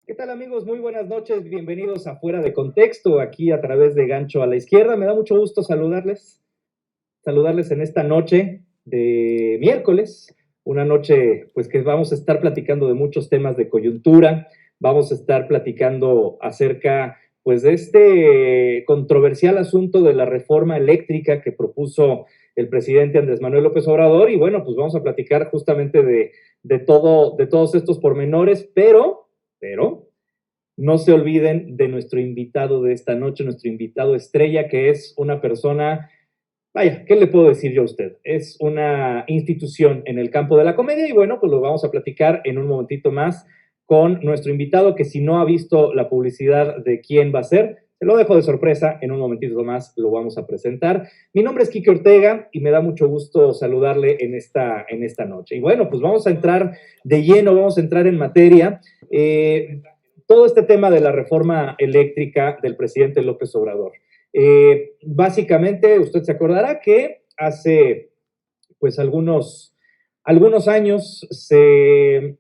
¿Qué tal, amigos? Muy buenas noches, bienvenidos a Fuera de Contexto, aquí a través de Gancho a la Izquierda. Me da mucho gusto saludarles en esta noche de miércoles, una noche pues que vamos a estar platicando de muchos temas de coyuntura, vamos a estar platicando acerca pues de este controversial asunto de la reforma eléctrica que propuso el presidente Andrés Manuel López Obrador y bueno, pues vamos a platicar justamente de todos estos pormenores, pero no se olviden de nuestro invitado de esta noche, nuestro invitado estrella, que es una persona, vaya, ¿qué le puedo decir yo a usted? Es una institución en el campo de la comedia y bueno, pues lo vamos a platicar en un momentito más con nuestro invitado, que si no ha visto la publicidad de quién va a ser, se lo dejo de sorpresa, en un momentito más lo vamos a presentar. Mi nombre es Kike Ortega y me da mucho gusto saludarle en esta noche. Y bueno, pues vamos a entrar de lleno, vamos a entrar en materia. Todo este tema de la reforma eléctrica del presidente López Obrador. Básicamente, usted se acordará que hace pues algunos años se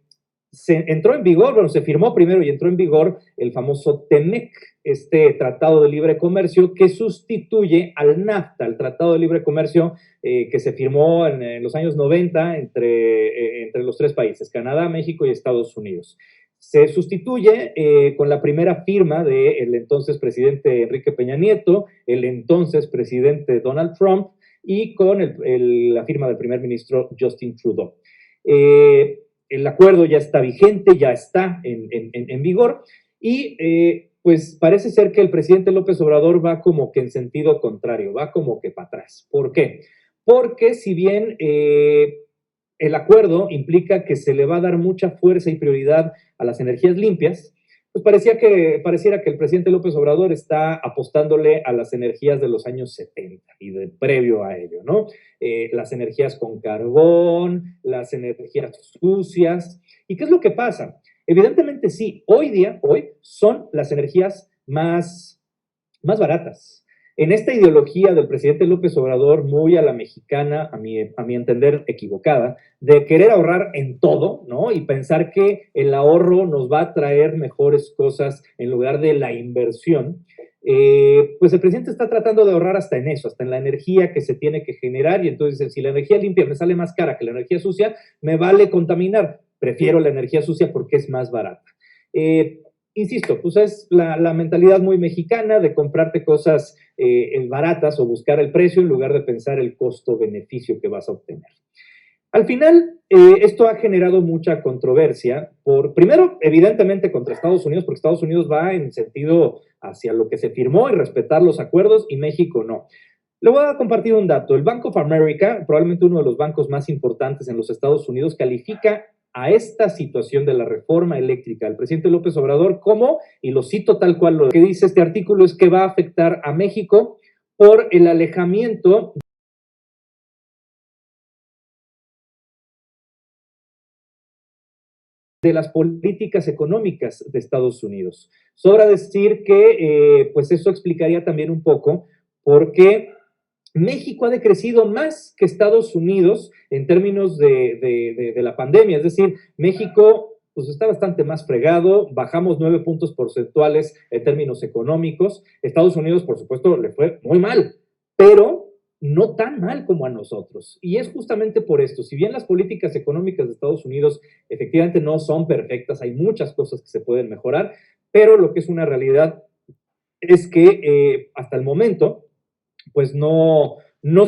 entró en vigor, bueno, se firmó primero y entró en vigor el famoso TEMEC, este Tratado de Libre Comercio que sustituye al NAFTA, el Tratado de Libre Comercio que se firmó en los años 90 entre los tres países, Canadá, México y Estados Unidos. Se sustituye con la primera firma del entonces presidente Enrique Peña Nieto, el entonces presidente Donald Trump y con la firma del primer ministro Justin Trudeau. El acuerdo ya está vigente, ya está en vigor y pues parece ser que el presidente López Obrador va como que en sentido contrario, va como que para atrás. ¿Por qué? Porque si bien el acuerdo implica que se le va a dar mucha fuerza y prioridad a las energías limpias, pues pareciera que el presidente López Obrador está apostándole a las energías de los años 70 y de previo a ello, ¿no? Las energías con carbón, las energías sucias. ¿Y qué es lo que pasa? Evidentemente sí, hoy son las energías más baratas. En esta ideología del presidente López Obrador, muy a la mexicana, a mi entender equivocada, de querer ahorrar en todo, ¿no? Y pensar que el ahorro nos va a traer mejores cosas en lugar de la inversión, pues el presidente está tratando de ahorrar hasta en eso, hasta en la energía que se tiene que generar, y entonces si la energía limpia me sale más cara que la energía sucia, me vale contaminar, prefiero la energía sucia porque es más barata. Insisto, pues es la mentalidad muy mexicana de comprarte cosas baratas o buscar el precio en lugar de pensar el costo-beneficio que vas a obtener. Al final, esto ha generado mucha controversia, primero, evidentemente, contra Estados Unidos, porque Estados Unidos va en sentido hacia lo que se firmó y respetar los acuerdos, y México no. Le voy a compartir un dato. El Bank of America, probablemente uno de los bancos más importantes en los Estados Unidos, califica a esta situación de la reforma eléctrica del presidente López Obrador como, y lo cito tal cual, lo que dice este artículo es que va a afectar a México por el alejamiento de las políticas económicas de Estados Unidos. Sobra decir que pues eso explicaría también un poco por qué México ha decrecido más que Estados Unidos en términos de la pandemia. Es decir, México pues está bastante más fregado, bajamos 9 puntos porcentuales en términos económicos. Estados Unidos, por supuesto, le fue muy mal, pero no tan mal como a nosotros. Y es justamente por esto, si bien las políticas económicas de Estados Unidos efectivamente no son perfectas, hay muchas cosas que se pueden mejorar, pero lo que es una realidad es que hasta el momento pues no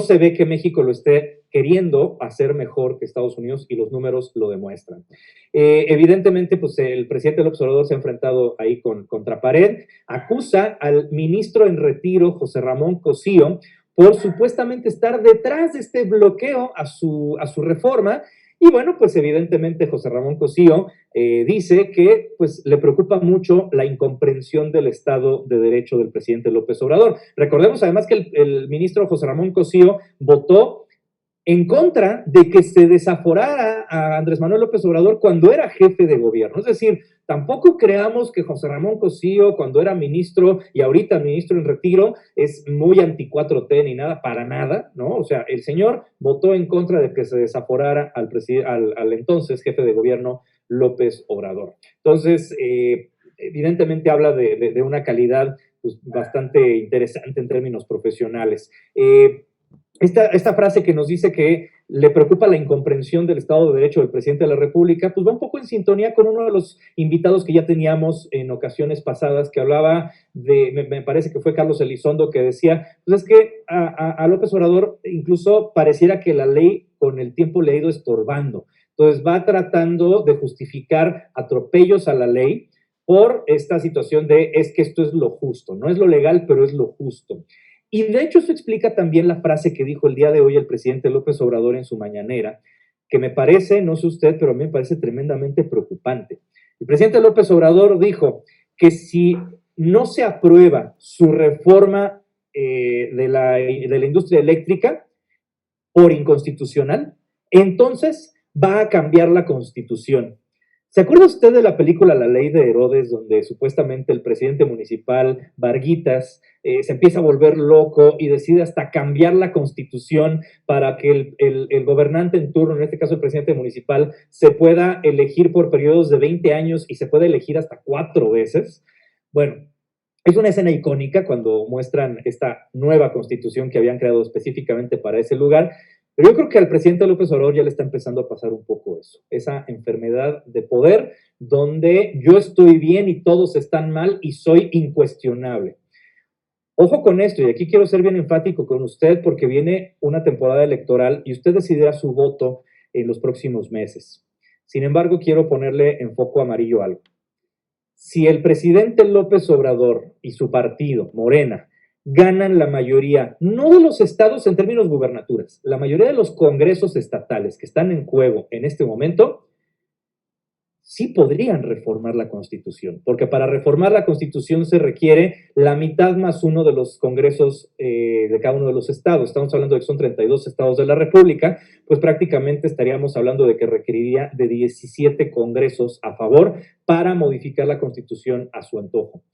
se ve que México lo esté queriendo hacer mejor que Estados Unidos y los números lo demuestran. Evidentemente, pues el presidente López Obrador se ha enfrentado ahí contra pared, acusa al ministro en retiro, José Ramón Cosío, por supuestamente estar detrás de este bloqueo a su reforma. Y bueno, pues evidentemente José Ramón Cosío dice que pues le preocupa mucho la incomprensión del Estado de Derecho del presidente López Obrador. Recordemos además que el ministro José Ramón Cosío votó en contra de que se desaforara a Andrés Manuel López Obrador cuando era jefe de gobierno. Es decir, tampoco creamos que José Ramón Cosío, cuando era ministro y ahorita ministro en retiro, es muy anti 4T ni nada, para nada, ¿no? O sea, el señor votó en contra de que se desaforara al entonces jefe de gobierno López Obrador. Entonces, evidentemente habla de una calidad pues, bastante interesante en términos profesionales. Esta frase que nos dice que le preocupa la incomprensión del Estado de Derecho del presidente de la República, pues va un poco en sintonía con uno de los invitados que ya teníamos en ocasiones pasadas, que hablaba me parece que fue Carlos Elizondo, que decía, pues es que a López Obrador incluso pareciera que la ley con el tiempo le ha ido estorbando. Entonces va tratando de justificar atropellos a la ley por esta situación de es que esto es lo justo, no es lo legal, pero es lo justo. Y de hecho eso explica también la frase que dijo el día de hoy el presidente López Obrador en su mañanera, que me parece, no sé usted, pero a mí me parece tremendamente preocupante. El presidente López Obrador dijo que si no se aprueba su reforma de la industria eléctrica por inconstitucional, entonces va a cambiar la Constitución. ¿Se acuerda usted de la película La Ley de Herodes, donde supuestamente el presidente municipal, Varguitas, se empieza a volver loco y decide hasta cambiar la Constitución para que el gobernante en turno, en este caso el presidente municipal, se pueda elegir por periodos de 20 años y se puede elegir hasta 4 veces? Bueno, es una escena icónica cuando muestran esta nueva Constitución que habían creado específicamente para ese lugar. Pero yo creo que al presidente López Obrador ya le está empezando a pasar un poco eso, esa enfermedad de poder donde yo estoy bien y todos están mal y soy incuestionable. Ojo con esto, y aquí quiero ser bien enfático con usted porque viene una temporada electoral y usted decidirá su voto en los próximos meses. Sin embargo, quiero ponerle en foco amarillo algo. Si el presidente López Obrador y su partido, Morena, ganan la mayoría, no de los estados en términos gubernaturas, la mayoría de los congresos estatales que están en juego en este momento, sí podrían reformar la Constitución, porque para reformar la Constitución se requiere la mitad más uno de los congresos de cada uno de los estados. Estamos hablando de que son 32 estados de la República, pues prácticamente estaríamos hablando de que requeriría de 17 congresos a favor para modificar la Constitución a su antojo.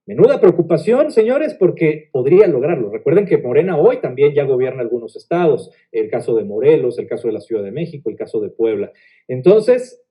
Menuda preocupación, señores, porque podría lograrlo. Recuerden que Morena hoy también ya gobierna algunos estados, el caso de Morelos, el caso de la Ciudad de México, el caso de Puebla. Entonces,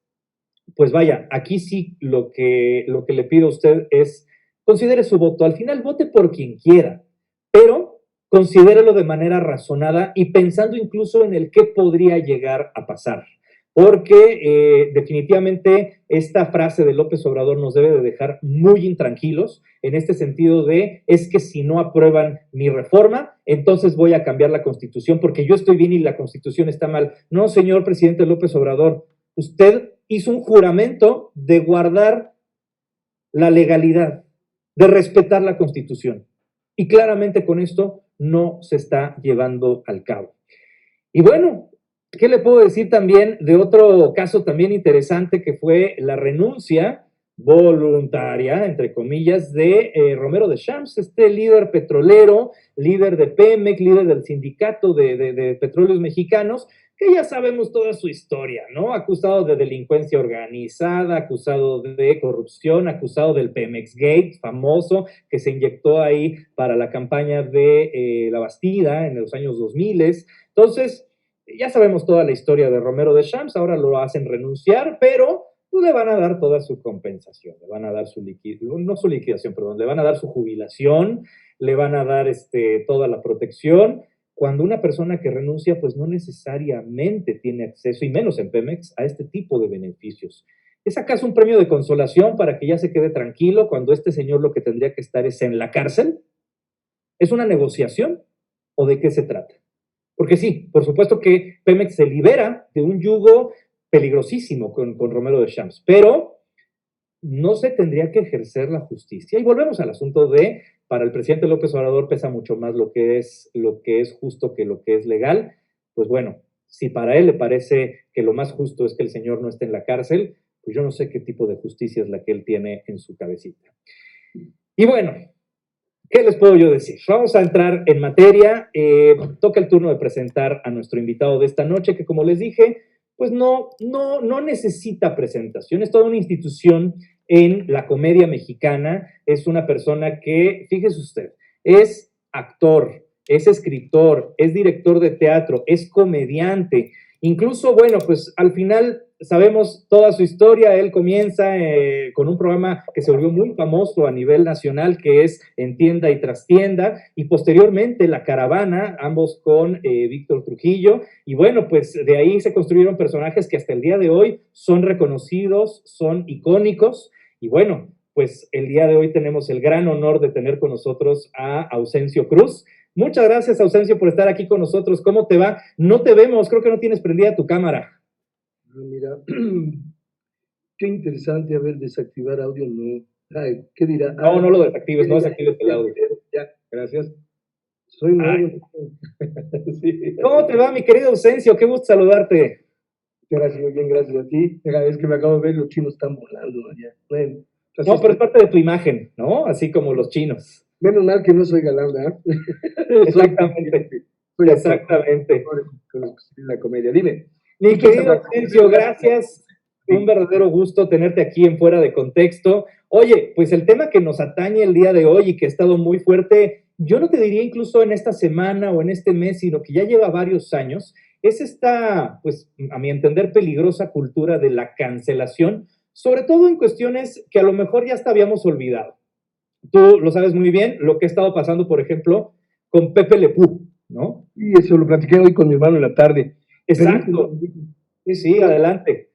pues vaya, aquí sí lo que le pido a usted es considere su voto. Al final vote por quien quiera, pero considérelo de manera razonada y pensando incluso en el qué podría llegar a pasar. Porque definitivamente esta frase de López Obrador nos debe de dejar muy intranquilos en este sentido de es que si no aprueban mi reforma, entonces voy a cambiar la Constitución porque yo estoy bien y la Constitución está mal. No, señor presidente López Obrador, usted hizo un juramento de guardar la legalidad, de respetar la Constitución. Y claramente con esto no se está llevando al cabo. Y bueno, ¿qué le puedo decir también de otro caso también interesante que fue la renuncia voluntaria, entre comillas, de Romero de Champs, este líder petrolero, líder de Pemex, líder del sindicato de petróleos mexicanos, que ya sabemos toda su historia, ¿no? Acusado de delincuencia organizada, acusado de corrupción, acusado del Pemex Gate famoso que se inyectó ahí para la campaña de la Bastida en los años 2000. Entonces, ya sabemos toda la historia de Romero de Champs, ahora lo hacen renunciar, pero pues, le van a dar toda su compensación, le van a dar su liquidación, no su liquidación, perdón, le van a dar su jubilación, le van a dar toda la protección. Cuando una persona que renuncia, pues no necesariamente tiene acceso, y menos en Pemex, a este tipo de beneficios. ¿Es acaso un premio de consolación para que ya se quede tranquilo cuando este señor lo que tendría que estar es en la cárcel? ¿Es una negociación o de qué se trata? Porque sí, por supuesto que Pemex se libera de un yugo peligrosísimo con Romero de Champs, pero no se tendría que ejercer la justicia. Y volvemos al asunto de, para el presidente López Obrador pesa mucho más lo que es justo que lo que es legal. Pues bueno, si para él le parece que lo más justo es que el señor no esté en la cárcel, pues yo no sé qué tipo de justicia es la que él tiene en su cabecita. Y bueno, ¿qué les puedo yo decir? Vamos a entrar en materia. Toca el turno de presentar a nuestro invitado de esta noche, que como les dije, pues no necesita presentación. Es toda una institución en la comedia mexicana. Es una persona que, fíjese usted, es actor, es escritor, es director de teatro, es comediante. Incluso, bueno, pues al final sabemos toda su historia. Él comienza con un programa que se volvió muy famoso a nivel nacional, que es En Tienda y Trastienda, y posteriormente La Caravana, ambos con Víctor Trujillo, y bueno, pues de ahí se construyeron personajes que hasta el día de hoy son reconocidos, son icónicos, y bueno, pues el día de hoy tenemos el gran honor de tener con nosotros a Ausencio Cruz. Muchas gracias, Ausencio, por estar aquí con nosotros. ¿Cómo te va? No te vemos, creo que no tienes prendida tu cámara. Mira, qué interesante, a ver, desactivar audio, no. Ay, ¿qué dirá? No, no lo desactives, no desactives el audio. Ya, gracias. Soy nuevo. Sí. ¿Cómo te va, mi querido Ausencio? Qué gusto saludarte. Gracias, bien, gracias a ti. Es que me acabo de ver, los chinos están volando allá. Bueno, no, pero es parte de tu imagen, ¿no? Así como los chinos. Menos mal que no soy galán, ¿verdad? Exactamente. Exactamente. Con la comedia. Dime. Mi querido Ausencio, gracias. Un verdadero gusto tenerte aquí en Fuera de Contexto. Oye, pues el tema que nos atañe el día de hoy y que ha estado muy fuerte, yo no te diría incluso en esta semana o en este mes, sino que ya lleva varios años, es esta, pues a mi entender, peligrosa cultura de la cancelación, sobre todo en cuestiones que a lo mejor ya hasta habíamos olvidado. Tú lo sabes muy bien, lo que ha estado pasando, por ejemplo, con Pepe Le Pew, ¿no? Y eso lo platiqué hoy con mi hermano en la tarde. Exacto. Sí, adelante.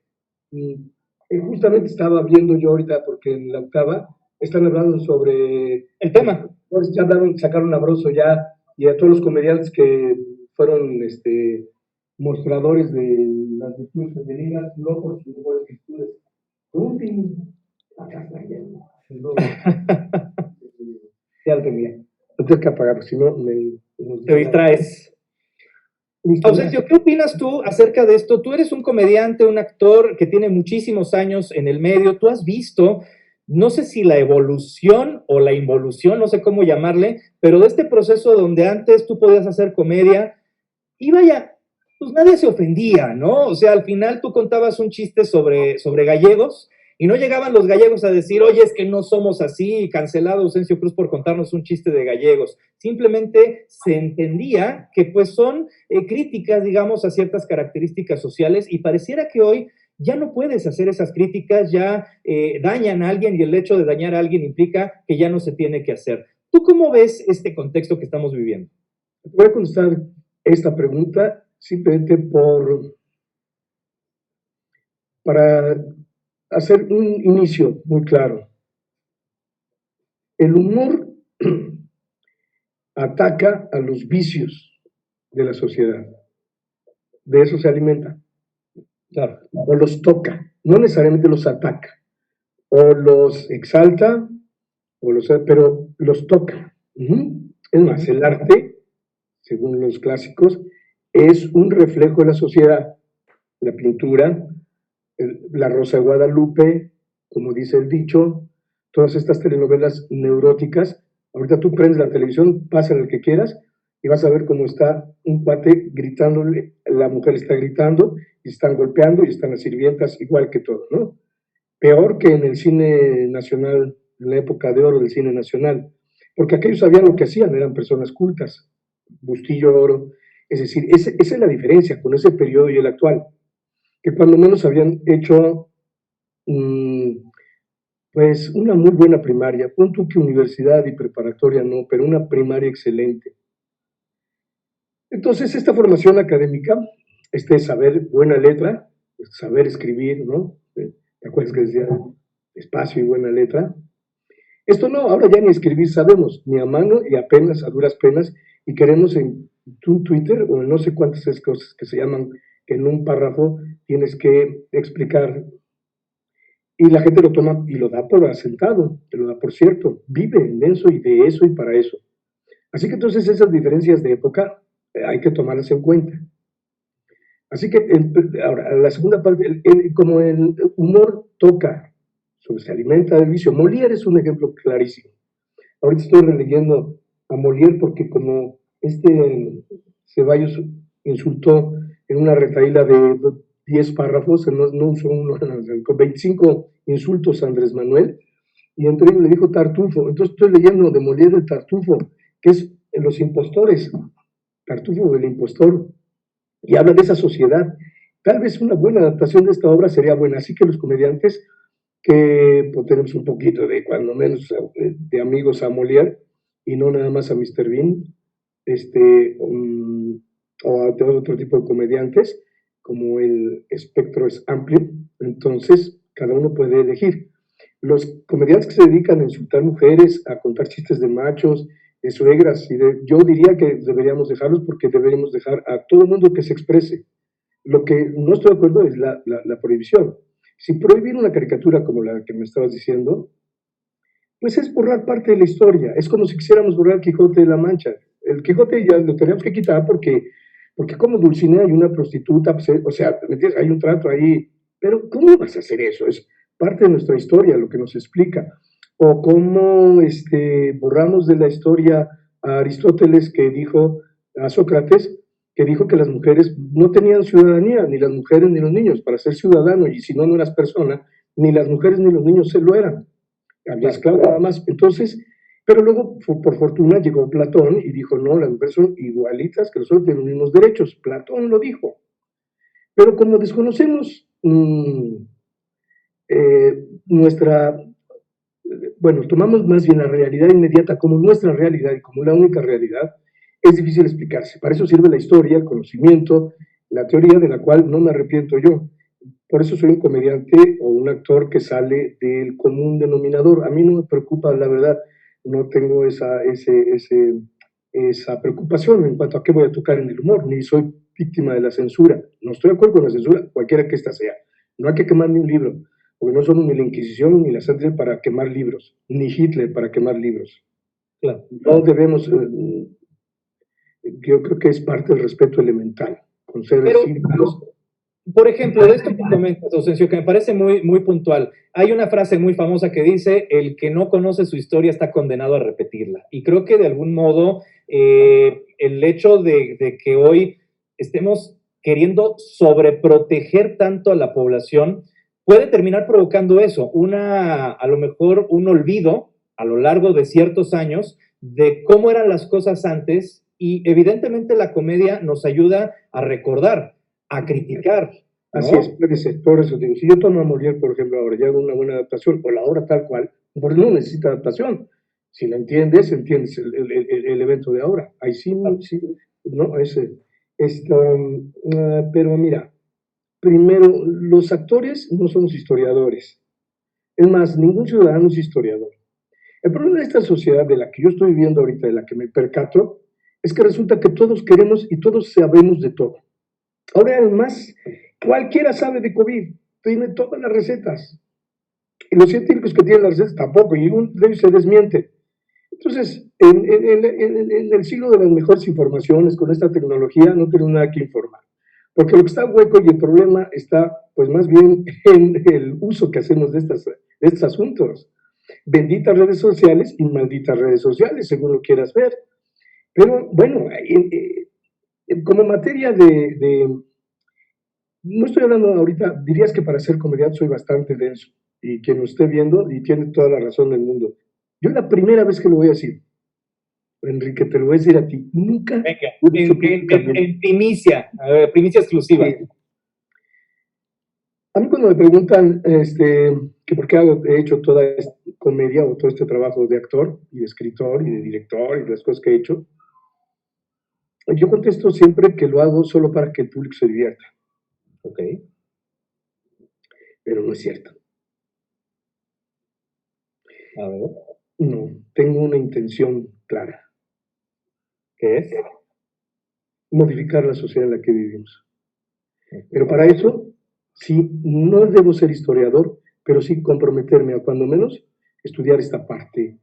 Justamente estaba viendo yo ahorita, porque en la octava están hablando sobre el tema. Pues ya sacaron a Broso ya, y a todos los comediantes que fueron mostradores de las virtudes femeninas, no por sus mejores virtudes. Acá está ya. Ya lo tenía. No tengo que apagarlo, si no te distraes. Ausencio, ¿qué opinas tú acerca de esto? Tú eres un comediante, un actor que tiene muchísimos años en el medio. Tú has visto, no sé si la evolución o la involución, no sé cómo llamarle, pero de este proceso donde antes tú podías hacer comedia y vaya, pues nadie se ofendía, ¿no? O sea, al final tú contabas un chiste sobre gallegos y no llegaban los gallegos a decir, oye, es que no somos así, cancelado Ausencio Cruz por contarnos un chiste de gallegos. Simplemente se entendía que pues son críticas, digamos, a ciertas características sociales y pareciera que hoy ya no puedes hacer esas críticas, ya dañan a alguien y el hecho de dañar a alguien implica que ya no se tiene que hacer. ¿Tú cómo ves este contexto que estamos viviendo? Voy a contestar esta pregunta simplemente para hacer un inicio muy claro. El humor ataca a los vicios de la sociedad. De eso se alimenta. Claro. O los toca, no necesariamente los ataca. O los exalta, pero los toca. Es más, el arte, según los clásicos, es un reflejo de la sociedad. La pintura, la Rosa de Guadalupe, como dice el dicho, todas estas telenovelas neuróticas. Ahorita tú prendes la televisión, pasa el que quieras y vas a ver cómo está un cuate gritándole, la mujer está gritando y están golpeando y están las sirvientas igual que todo, ¿no? Peor que en el cine nacional, en la época de oro del cine nacional, porque aquellos sabían lo que hacían, eran personas cultas, Bustillo Oro, es decir, esa es la diferencia con ese periodo y el actual, que cuando menos habían hecho pues una muy buena primaria, pon tú que universidad y preparatoria no, pero una primaria excelente. Entonces, esta formación académica, saber buena letra, saber escribir, ¿no? ¿Te acuerdas que decía espacio y buena letra? Esto no, ahora ya ni escribir sabemos, ni a mano y apenas, a duras penas, y queremos en un Twitter o en no sé cuántas cosas que se llaman, que en un párrafo tienes que explicar, y la gente lo toma y lo da por asentado, te lo da por cierto, vive en eso y de eso y para eso. Así que entonces esas diferencias de época hay que tomarlas en cuenta. Así que ahora, la segunda parte, como el humor toca, se alimenta del vicio. Molière es un ejemplo clarísimo. Ahorita estoy releyendo a Molière porque como Ceballos insultó en una retahíla de 10 párrafos, no usó uno, con 25 insultos a Andrés Manuel, y entre ellos le dijo Tartufo. Entonces estoy leyendo de Molière el Tartufo, que es Los impostores, Tartufo del impostor, y habla de esa sociedad. tal vez una buena adaptación de esta obra sería buena, así que los comediantes que pues, tenemos un poquito de, cuando menos, de amigos a Molière, y no nada más a Mr. Bean, o a otro tipo de comediantes, como el espectro es amplio, entonces cada uno puede elegir. Los comediantes que se dedican a insultar mujeres, a contar chistes de machos, de suegras, yo diría que deberíamos dejarlos porque deberíamos dejar a todo el mundo que se exprese. Lo que no estoy de acuerdo es la prohibición. Si prohibir una caricatura como la que me estabas diciendo, pues es borrar parte de la historia. Es como si quisiéramos borrar el Quijote de la Mancha. El Quijote ya lo tenemos que quitar porque como Dulcinea hay una prostituta, pues, o sea, ¿me entiendes? Hay un trato ahí. Pero ¿cómo vas a hacer eso? Es parte de nuestra historia, lo que nos explica. O cómo borramos de la historia a Aristóteles que dijo, a Sócrates, que dijo que las mujeres no tenían ciudadanía, ni las mujeres ni los niños, para ser ciudadano, y si no, no eras persona, ni las mujeres ni los niños se lo eran. Había esclavos nada más. Entonces, pero luego, por fortuna, llegó Platón y dijo, no, las mujeres son igualitas, que nosotros tenemos los mismos derechos. Platón lo dijo. Pero como desconocemos nuestra, bueno, tomamos más bien la realidad inmediata como nuestra realidad y como la única realidad, es difícil explicarse. Para eso sirve la historia, el conocimiento, la teoría de la cual no me arrepiento yo. Por eso soy un comediante o un actor que sale del común denominador. A mí no me preocupa, la verdad, no tengo esa preocupación en cuanto a qué voy a tocar en el humor, ni soy víctima de la censura. No estoy de acuerdo con la censura, cualquiera que ésta sea. No hay que quemar ni un libro, porque no son ni la Inquisición ni la sangre para quemar libros, ni Hitler para quemar libros. Claro. No debemos, yo creo que es parte del respeto elemental, con seres cívicos. Por ejemplo, de esto que comentas, Ausencio, que me parece muy, muy puntual, hay una frase muy famosa que dice, el que no conoce su historia está condenado a repetirla. Y creo que de algún modo el hecho de que hoy estemos queriendo sobreproteger tanto a la población puede terminar provocando eso, a lo mejor un olvido a lo largo de ciertos años de cómo eran las cosas antes, y evidentemente la comedia nos ayuda a recordar, a criticar, ¿no? Así es, puede ser, por eso digo, si yo tomo a Molière, por ejemplo, ahora, ya hago una buena adaptación, o la obra tal cual, porque no necesita adaptación. Si la entiendes, entiendes el evento de ahora. Ahí sí, sí, no, pero mira, primero, los actores no somos historiadores. Es más, ningún ciudadano es historiador. El problema de esta sociedad de la que yo estoy viviendo ahorita, de la que me percato, es que resulta que todos queremos y todos sabemos de todo. Ahora además, cualquiera sabe de COVID, tiene todas las recetas. Y los científicos que tienen las recetas tampoco, y de ellos se desmiente. Entonces, en el siglo de las mejores informaciones, con esta tecnología, no tenemos nada que informar. Porque lo que está hueco y el problema está, pues más bien, en el uso que hacemos de estos asuntos. Benditas redes sociales y malditas redes sociales, según lo quieras ver. Pero bueno, como materia no estoy hablando ahorita, dirías que para ser comediante soy bastante denso, y quien lo esté viendo, y tiene toda la razón del mundo. Yo la primera vez que lo voy a decir, Enrique, te lo voy a decir a ti, nunca... Venga, en primicia, primicia exclusiva. A mí cuando me preguntan que por qué he hecho toda esta comedia o todo este trabajo de actor y de escritor y de director y de las cosas que he hecho, yo contesto siempre que lo hago solo para que el público se divierta. Ok. Pero no es cierto. A ver. No, tengo una intención clara. ¿Qué es? Modificar la sociedad en la que vivimos. Pero para eso, sí, no debo ser historiador, pero sí comprometerme a, cuando menos, estudiar esta parte.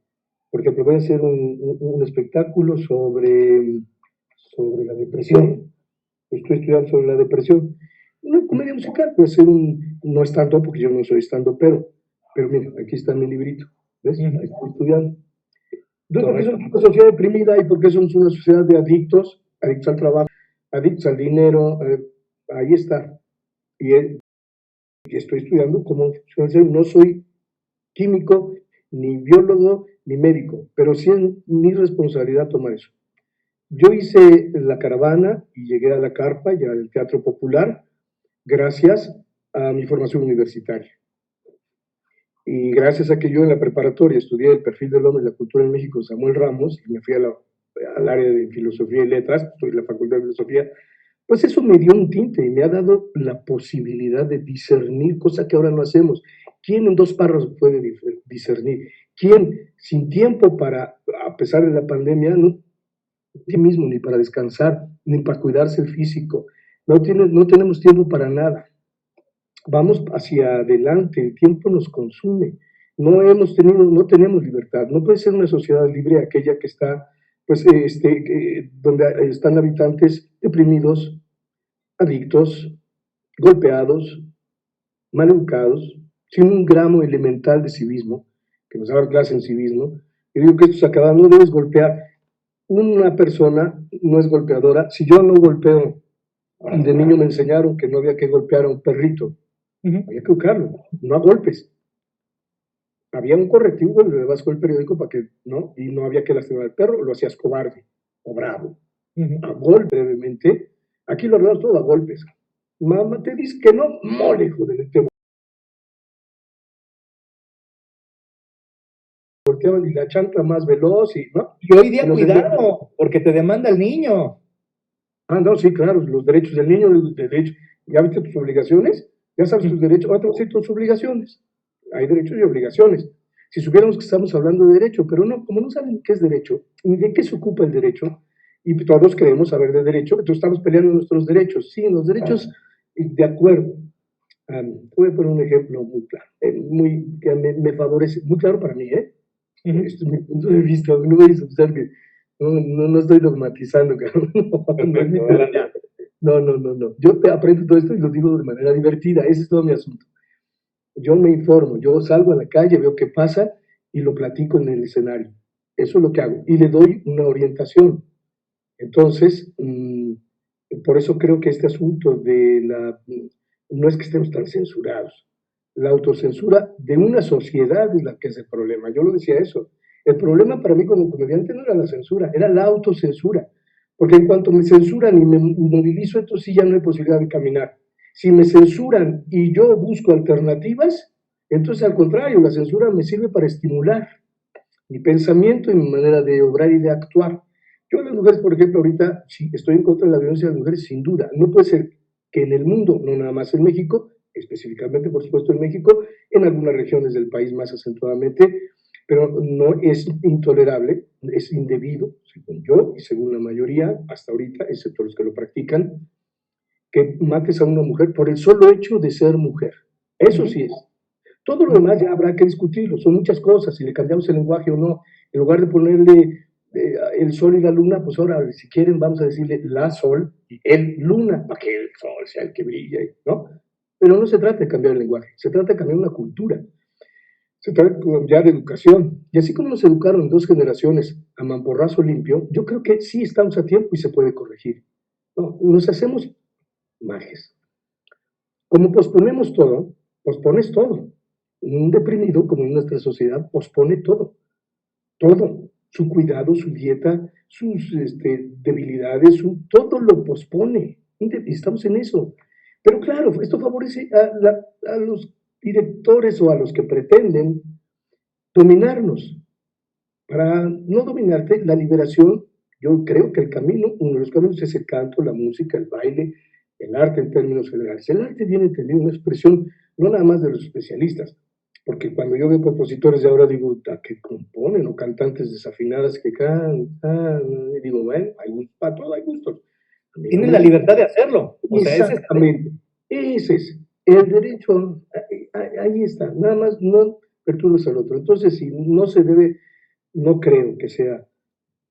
Por ejemplo, voy a hacer un espectáculo sobre la depresión. Estoy estudiando sobre la depresión. Una comedia musical, puede ser no es tanto porque yo no soy estando, pero mira, aquí está mi librito. ¿Ves? Ahí estoy estudiando. Entonces, porque somos una sociedad deprimida y porque somos una sociedad de adictos al trabajo, adictos al dinero, ahí está. Y estoy estudiando cómo funciona el cerebro. No soy químico, ni biólogo, ni médico, pero sí es mi responsabilidad tomar eso. Yo hice la caravana y llegué a la carpa y al Teatro Popular gracias a mi formación universitaria. Y gracias a que yo en la preparatoria estudié el perfil del hombre y la cultura en México, Samuel Ramos, y me fui al área de filosofía y letras, estoy en la facultad de filosofía, pues eso me dio un tinte y me ha dado la posibilidad de discernir, cosa que ahora no hacemos. ¿Quién en 2 párrafos puede discernir? ¿Quién sin tiempo para, a pesar de la pandemia, no tiene mismo ni para descansar, ni para cuidarse el físico? No tenemos tiempo para nada. Vamos hacia adelante, el tiempo nos consume. No tenemos libertad. No puede ser una sociedad libre aquella que está, pues, donde están habitantes deprimidos, adictos, golpeados, maleducados, sin un gramo elemental de civismo, que nos haga clase en civismo. Yo digo que esto se acaba, no debes golpear. Una persona no es golpeadora. Si yo no golpeo, y de niño me enseñaron que no había que golpear a un perrito, había que educarlo, no a golpes. Había un correctivo, le dabas con el periódico para que, ¿no? Y no había que lastimar al perro, lo hacías cobarde o bravo. A golpe, brevemente. Aquí lo arreglamos todo a golpes. Mamá te dice que no, mole, joder, te volteaban y la chancla más veloz y, ¿no? Y hoy día cuidado, porque te demanda el niño. Ah, no, sí, claro, los derechos del niño, los derechos, ya viste tus obligaciones, ya sabes tus derechos, ahora te vas a decir tus obligaciones. Hay derechos y obligaciones. Si supiéramos que estamos hablando de derecho, pero no, como no saben qué es derecho, ni de qué se ocupa el derecho, y todos queremos saber de derecho, entonces estamos peleando nuestros derechos. Sí, los derechos, de acuerdo. Voy a poner un ejemplo muy claro, que me favorece, muy claro para mí, ¿eh? Este es mi punto de vista, no voy a pensar que no estoy dogmatizando, cabrón. No. Yo te aprendo todo esto y lo digo de manera divertida, ese es todo mi asunto. Yo me informo, yo salgo a la calle, veo qué pasa y lo platico en el escenario. Eso es lo que hago. Y le doy una orientación. Entonces, por eso creo que este asunto no es que estemos tan censurados. La autocensura de una sociedad es la que es el problema. Yo lo decía eso. El problema para mí como comediante no era la censura, era la autocensura. Porque en cuanto me censuran y me movilizo, entonces sí ya no hay posibilidad de caminar. Si me censuran y yo busco alternativas, entonces al contrario, la censura me sirve para estimular mi pensamiento y mi manera de obrar y de actuar. Yo a las mujeres, por ejemplo, ahorita sí estoy en contra de la violencia de las mujeres, sin duda. No puede ser que en el mundo, no nada más en México, específicamente, por supuesto, en México, en algunas regiones del país más acentuadamente, pero no es intolerable, es indebido, según yo y según la mayoría, hasta ahorita, excepto los que lo practican, que mates a una mujer por el solo hecho de ser mujer. Eso sí es. Todo lo demás ya habrá que discutirlo, son muchas cosas, si le cambiamos el lenguaje o no, en lugar de ponerle el sol y la luna, pues ahora, si quieren, vamos a decirle la sol y el luna, para que el sol sea el que brilla, ¿no? Pero no se trata de cambiar el lenguaje, se trata de cambiar una cultura, se trata de cambiar educación. Y así como nos educaron en 2 generaciones a mamporrazo limpio, yo creo que sí estamos a tiempo y se puede corregir. No, nos hacemos majes. Como posponemos todo, pospones todo. Un deprimido, como en nuestra sociedad, pospone todo. Todo. Su cuidado, su dieta, sus debilidades, todo lo pospone. Estamos en eso. Pero claro, esto favorece a los directores o a los que pretenden dominarnos. Para no dominarte, la liberación, yo creo que el camino, uno de los caminos es el canto, la música, el baile, el arte en términos generales. El arte viene entendido una expresión no nada más de los especialistas, porque cuando yo veo compositores de ahora digo, que componen, o cantantes desafinadas que cantan, y digo, bueno, hay gustos, para todo hay gustos. Tienen la libertad de hacerlo. O sea, exactamente. Ese es el derecho, ahí está, nada más no perturbes al otro. Entonces, si no se debe, no creo que sea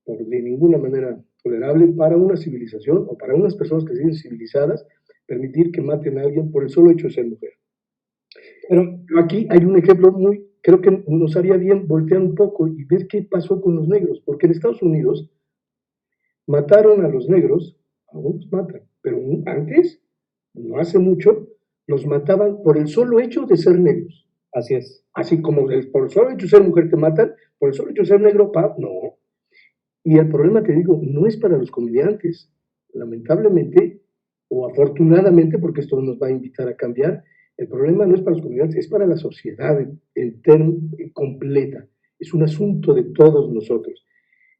de ninguna manera tolerable para una civilización o para unas personas que siguen civilizadas permitir que maten a alguien por el solo hecho de ser mujer. Pero aquí hay un ejemplo creo que nos haría bien voltear un poco y ver qué pasó con los negros, porque en Estados Unidos mataron a los negros, aún los matan, pero antes, no hace mucho, los mataban por el solo hecho de ser negros. Así es. Así como por el solo hecho de ser mujer te matan, por el solo hecho de ser negro, no. Y el problema, te digo, no es para los comediantes. Lamentablemente, o afortunadamente, porque esto nos va a invitar a cambiar, el problema no es para los comediantes, es para la sociedad completa. Es un asunto de todos nosotros.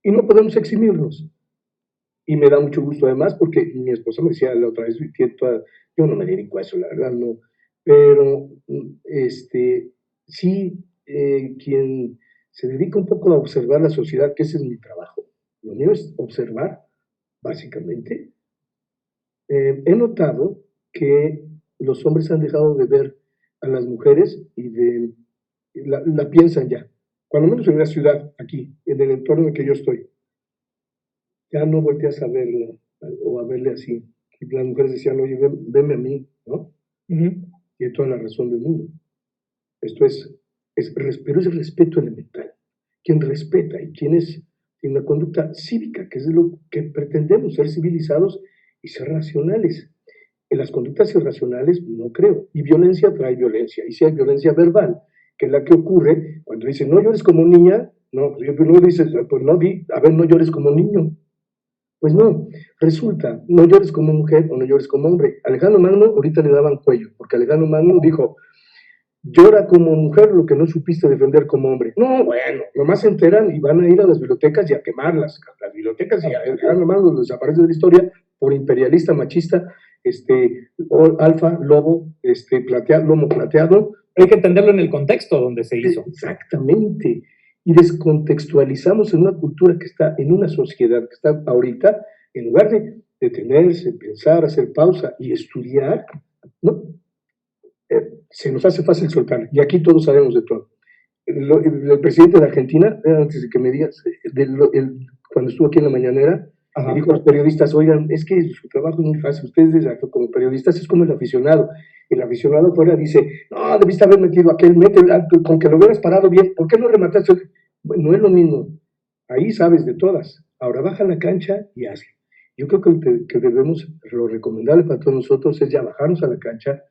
Y no podemos eximirnos. Y me da mucho gusto además, porque mi esposa me decía la otra vez, yo no me dedico a eso, la verdad, no. Pero sí, quien se dedica un poco a observar la sociedad, que ese es mi trabajo. Lo mío es observar, básicamente. He notado que los hombres han dejado de ver a las mujeres y la piensan ya. Cuando menos en la ciudad, aquí, en el entorno en que yo estoy, ya no volteas a verla o a verle así. Y las mujeres decían, oye, venme a mí, ¿no? Y hay toda la razón del mundo. Esto pero es el respeto elemental. Quien respeta y quien tiene una conducta cívica, que es de lo que pretendemos, ser civilizados y ser racionales. En las conductas irracionales no creo. Y violencia trae violencia. Y si hay violencia verbal, que es la que ocurre cuando dicen, no llores como niña, no, pues no dices, pues no, a ver, no llores como niño. Pues no, resulta, no llores como mujer o no llores como hombre. Alejandro Magno ahorita le daban cuello, porque Alejandro Magno dijo, llora como mujer lo que no supiste defender como hombre. No, bueno, nomás se enteran y van a ir a las bibliotecas y a quemarlas. Las bibliotecas y a Alejandro Magno desaparece de la historia por imperialista, machista, alfa, lobo, lomo plateado. Hay que entenderlo en el contexto donde se hizo. Exactamente. Y descontextualizamos en una cultura que está, en una sociedad que está ahorita, en lugar de detenerse, pensar, hacer pausa y estudiar, ¿no? Se nos hace fácil soltar. Y aquí todos sabemos de todo. El presidente de Argentina, antes de que me digas, cuando estuvo aquí en la mañanera, le dijo a los periodistas, oigan, es que su trabajo es muy fácil, ustedes como periodistas es como el aficionado. El aficionado fuera dice, no, debiste haber metido aquel, con que lo hubieras parado bien, ¿por qué no remataste? Bueno, no es lo mismo, ahí sabes de todas. Ahora baja a la cancha y hazlo. Yo creo que debemos, lo recomendable para todos nosotros es ya bajarnos a la cancha,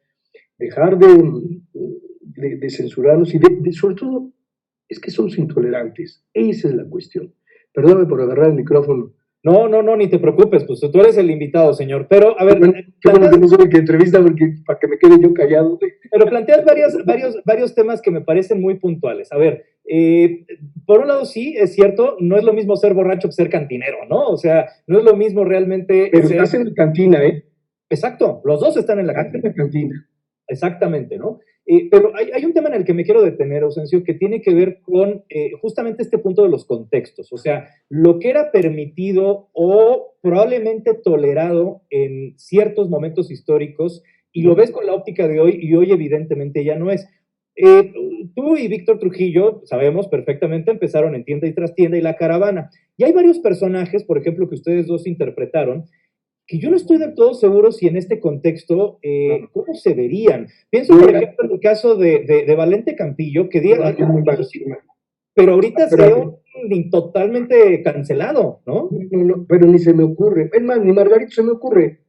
dejar de censurarnos y sobre todo, es que somos intolerantes. Esa es la cuestión. Perdóname por agarrar el micrófono. No, ni te preocupes, pues tú eres el invitado, señor. Pero, a ver... Qué bueno que no soy el que entrevista para que me quede yo callado. Pero planteas varios temas que me parecen muy puntuales. A ver, por un lado sí, es cierto, no es lo mismo ser borracho que ser cantinero, ¿no? O sea, no es lo mismo realmente... Pero estás en la cantina, ¿eh? Exacto, los dos están en la cantina. En la cantina. Exactamente, ¿no? Pero hay un tema en el que me quiero detener, Ausencio, que tiene que ver con justamente este punto de los contextos. O sea, lo que era permitido o probablemente tolerado en ciertos momentos históricos, y lo ves con la óptica de hoy, y hoy evidentemente ya no es. Tú y Víctor Trujillo, sabemos perfectamente, empezaron en Tienda y Trastienda y La Caravana. Y hay varios personajes, por ejemplo, que ustedes dos interpretaron, que yo no estoy del todo seguro si en este contexto, ¿cómo se verían? Pienso, por ejemplo, en el caso de Valente Campillo, que pero ahorita sería totalmente cancelado, ¿no? No, pero ni se me ocurre. Es más, ni Margarito se me ocurre.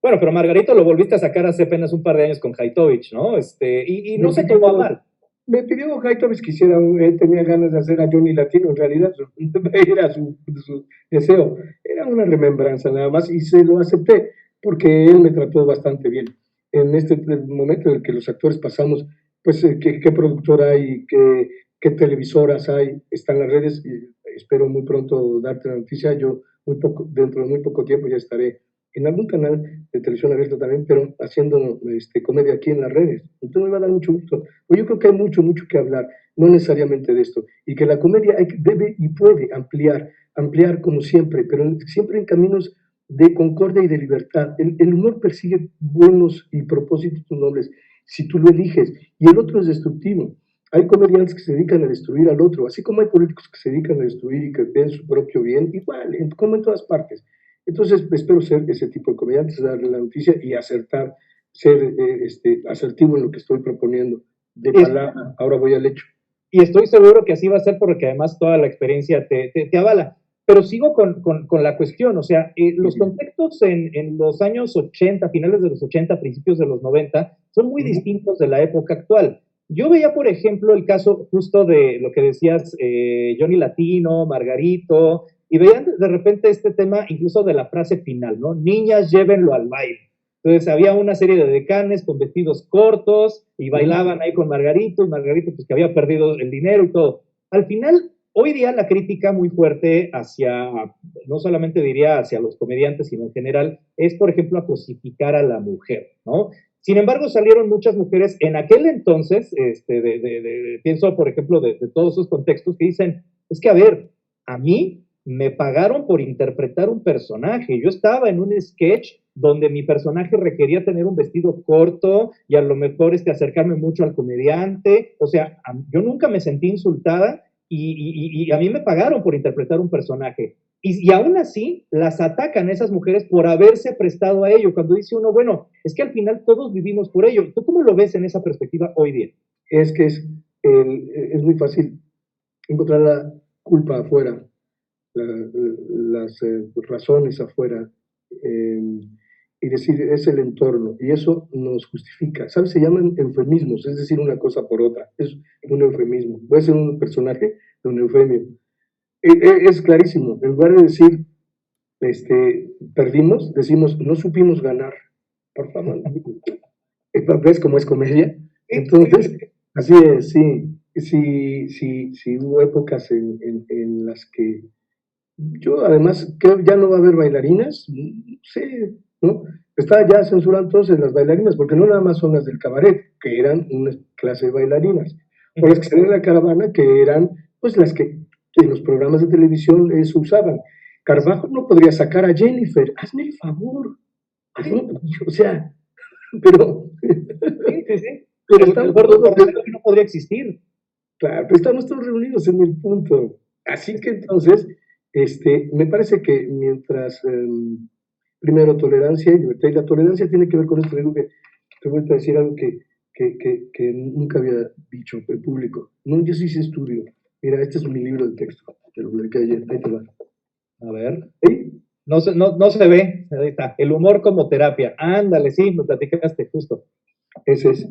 Bueno, pero Margarito lo volviste a sacar hace apenas un par de años con Haitovich, ¿no? Y no se tomó mal. Me pidió Haitovich que hiciera, tenía ganas de hacer a Johnny Latino, en realidad era su deseo, era una remembranza nada más y se lo acepté porque él me trató bastante bien. En este momento en el que los actores pasamos, pues qué productora hay, qué televisoras hay, están las redes, y espero muy pronto darte la noticia, yo dentro de muy poco tiempo ya estaré en algún canal de televisión abierta también, pero haciendo comedia aquí en las redes. Entonces me va a dar mucho gusto. Pues yo creo que hay mucho que hablar, no necesariamente de esto, y que la comedia debe y puede ampliar como siempre, pero siempre en caminos de concordia y de libertad. El humor persigue buenos y propósitos nobles si tú lo eliges, y el otro es destructivo. Hay comediantes que se dedican a destruir al otro, así como hay políticos que se dedican a destruir y que ven su propio bien, igual, como en todas partes. Entonces, espero ser ese tipo de comediantes, darle la noticia y acertar, ser asertivo en lo que estoy proponiendo. De palabra, ahora voy al hecho. Y estoy seguro que así va a ser porque además toda la experiencia te avala. Pero sigo con la cuestión, o sea, los contextos en los años 80, finales de los 80, principios de los 90, son muy distintos de la época actual. Yo veía, por ejemplo, el caso justo de lo que decías, Johnny Latino, Margarito, y veían de repente este tema incluso de la frase final, ¿no? Niñas, llévenlo al baile. Entonces había una serie de decanes con vestidos cortos y bailaban ahí con Margarito, y Margarito pues que había perdido el dinero y todo. Al final, hoy día la crítica muy fuerte hacia, no solamente diría hacia los comediantes, sino en general, es por ejemplo a cosificar a la mujer, ¿no? Sin embargo, salieron muchas mujeres en aquel entonces, pienso, por ejemplo, de todos esos contextos, que dicen, es que, a ver, a mí me pagaron por interpretar un personaje. Yo estaba en un sketch donde mi personaje requería tener un vestido corto y a lo mejor acercarme mucho al comediante. O sea, yo nunca me sentí insultada y a mí me pagaron por interpretar un personaje. Y aún así las atacan esas mujeres por haberse prestado a ello, cuando dice uno, bueno, es que al final todos vivimos por ello. ¿Tú cómo lo ves en esa perspectiva hoy día? Es que es muy fácil encontrar la culpa afuera, las razones afuera, y decir, es el entorno, y eso nos justifica. ¿Sabes? Se llaman eufemismos, es decir, una cosa por otra, es un eufemismo. Voy a ser un personaje de un eufemio. Es clarísimo, en lugar de decir, perdimos, decimos, no supimos ganar. Por favor, ¿ves cómo es comedia? Entonces, así es, sí, hubo épocas en las que yo además creo que ya no va a haber bailarinas, sí, ¿no? Está ya censurado entonces las bailarinas, porque no nada más son las del cabaret, que eran una clase de bailarinas, o las que salían en la caravana, que eran pues las que en los programas de televisión se usaban. Carvajo no podría sacar a Jennifer, hazme el favor. O sea, pero, Sí. pero El gordo no podría existir. Claro, pero estamos todos reunidos en el punto. Así que entonces, me parece que mientras, primero, tolerancia y libertad, y la tolerancia tiene que ver con esto, digo que te voy a decir algo que nunca había dicho en público. No, yo sí hice estudio. Mira, este es mi libro de texto, te lo publiqué ayer, ahí te va. A ver. ¿Sí? No se ve, ahí está. El humor como terapia. Ándale, sí, me platicaste justo. Ese es,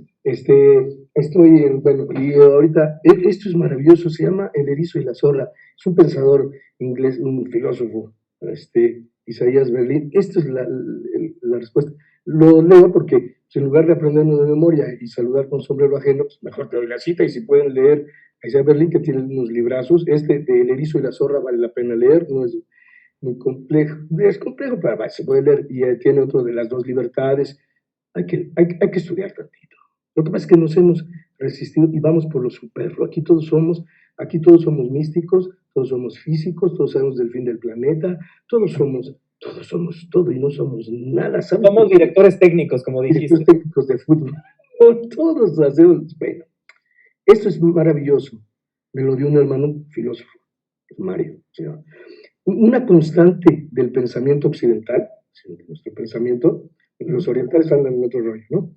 bueno, y ahorita, esto es maravilloso, se llama El erizo y la zorra, es un pensador inglés, un filósofo, Isaías Berlin. Esta es la respuesta. Lo leo porque pues, en lugar de aprenderlo de memoria y saludar con sombrero ajeno, pues mejor te doy la cita, y si pueden leer a Isaías Berlin, que tiene unos librazos, de El erizo y la zorra vale la pena leer, no es muy complejo, es complejo, pero se puede leer, y tiene otro de las dos libertades. Hay que estudiar tantito. Lo que pasa es que nos hemos resistido y vamos por lo superfluo. Aquí todos somos místicos, todos somos físicos, todos sabemos del fin del planeta, todos somos todo y no somos nada. ¿Sabes? Somos directores técnicos, como dijiste. Directores técnicos de fútbol. Todos hacemos, bueno, esto es maravilloso. Me lo dio un hermano filósofo, Mario. Una constante del pensamiento occidental, nuestro pensamiento, los orientales andan en otro rollo, ¿no?